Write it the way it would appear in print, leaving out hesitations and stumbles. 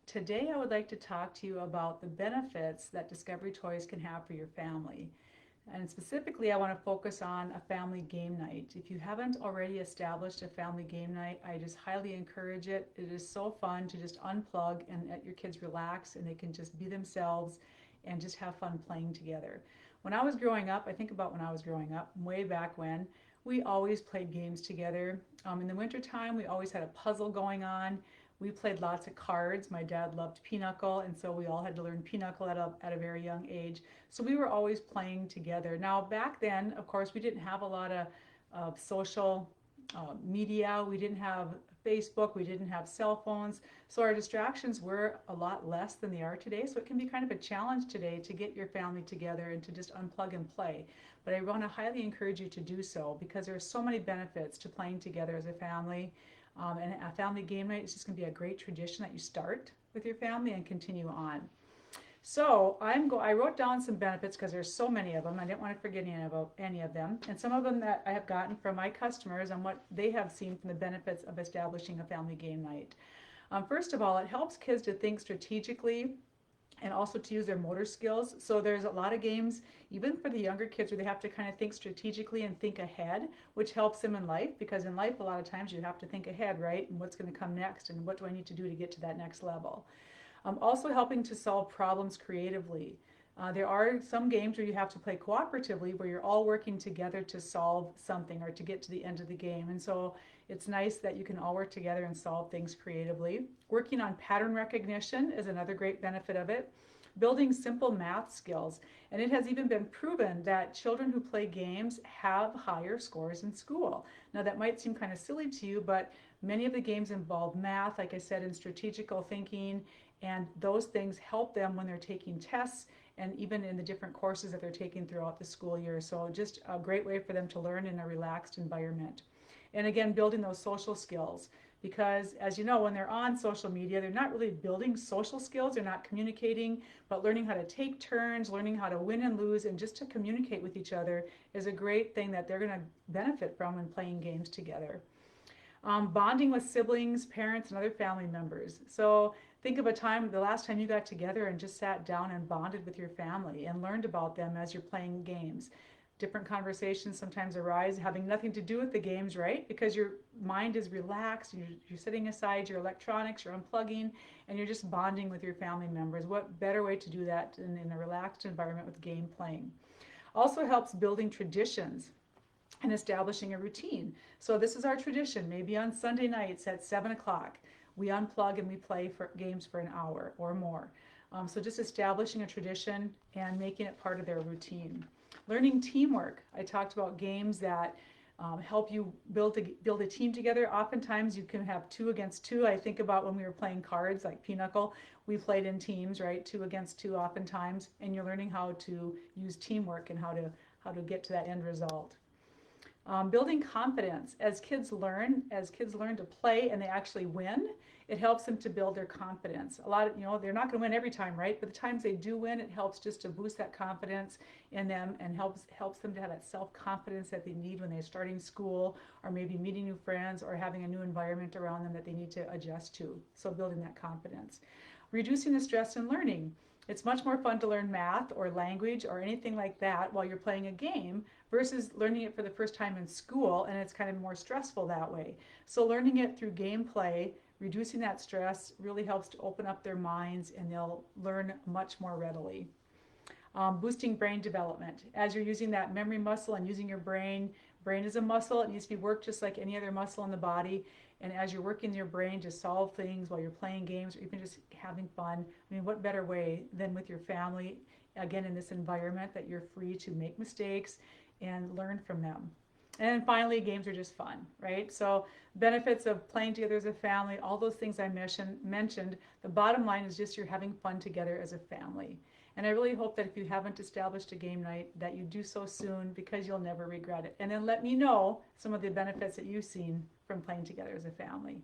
Today I would like to talk to you about the benefits that Discovery Toys can have for your family. And specifically, I want to focus on a family game night. If you haven't already established a family game night, I just highly encourage it. It is so fun to just unplug and let your kids relax and they can just be themselves and just have fun playing together. When I was growing up, I think about when I was growing up, way back when, we always played games together. In the wintertime, we always had a puzzle going on. We played lots of cards. My dad loved pinochle, and so we all had to learn pinochle at a very young age. So we were always playing together. Now, back then, of course, we didn't have a lot of social media. We didn't have Facebook. We didn't have cell phones. So our distractions were a lot less than they are today. So it can be kind of a challenge today to get your family together and to just unplug and play. But I want to highly encourage you to do so because there are so many benefits to playing together as a family. And a family game night is just going to be a great tradition that you start with your family and continue on. So I wrote down some benefits because there's so many of them. I didn't want to forget any of them. And some of them that I have gotten from my customers and what they have seen from the benefits of establishing a family game night. First of all, it helps kids to think strategically and also to use their motor skills. So there's a lot of games, even for the younger kids, where they have to kind of think strategically and think ahead, which helps them in life, because in life a lot of times you have to think ahead, right? And what's going to come next and what do I need to do to get to that next level. Also helping to solve problems creatively. There are some games where you have to play cooperatively, where you're all working together to solve something or to get to the end of the game. And so it's nice that you can all work together and solve things creatively. Working on pattern recognition is another great benefit of it. Building simple math skills. And it has even been proven that children who play games have higher scores in school. Now that might seem kind of silly to you, but many of the games involve math, like I said, and strategical thinking, and those things help them when they're taking tests and even in the different courses that they're taking throughout the school year. So just a great way for them to learn in a relaxed environment. And again, building those social skills, because as you know, when they're on social media, they're not really building social skills, they're not communicating, but learning how to take turns, learning how to win and lose, and just to communicate with each other is a great thing that they're going to benefit from when playing games together. Bonding with siblings, parents, and other family members. So think of a time, the last time you got together and just sat down and bonded with your family and learned about them as you're playing games. Different conversations sometimes arise having nothing to do with the games, right? Because your mind is relaxed, and you're setting aside your electronics, you're unplugging, and you're just bonding with your family members. What better way to do that than in a relaxed environment with game playing? Also helps building traditions and establishing a routine. So this is our tradition. Maybe on Sunday nights at 7 o'clock, we unplug and we play for games for an hour or more. So just establishing a tradition and making it part of their routine. Learning teamwork. I talked about games that help you build a team together. Oftentimes you can have 2 against 2. I think about when we were playing cards like pinochle, we played in teams, right? 2 against 2 oftentimes, and you're learning how to use teamwork and how to get to that end result. Building confidence. As kids learn to play and they actually win, it helps them to build their confidence. A lot of, they're not going to win every time, right? But the times they do win, it helps just to boost that confidence in them and helps them to have that self-confidence that they need when they're starting school or maybe meeting new friends or having a new environment around them that they need to adjust to. So building that confidence. Reducing the stress in learning. It's much more fun to learn math or language or anything like that while you're playing a game versus learning it for the first time in school, and it's kind of more stressful that way. So learning it through gameplay, reducing that stress, really helps to open up their minds and they'll learn much more readily. Boosting brain development. As you're using that memory muscle and using your brain is a muscle. It needs to be worked just like any other muscle in the body. And as you're working your brain to solve things while you're playing games or even just having fun, I mean, what better way than with your family, again, in this environment that you're free to make mistakes and learn from them. And then finally, games are just fun, right? So benefits of playing together as a family, all those things I mentioned, the bottom line is just you're having fun together as a family. And I really hope that if you haven't established a game night, that you do so soon because you'll never regret it. And then let me know some of the benefits that you've seen from playing together as a family.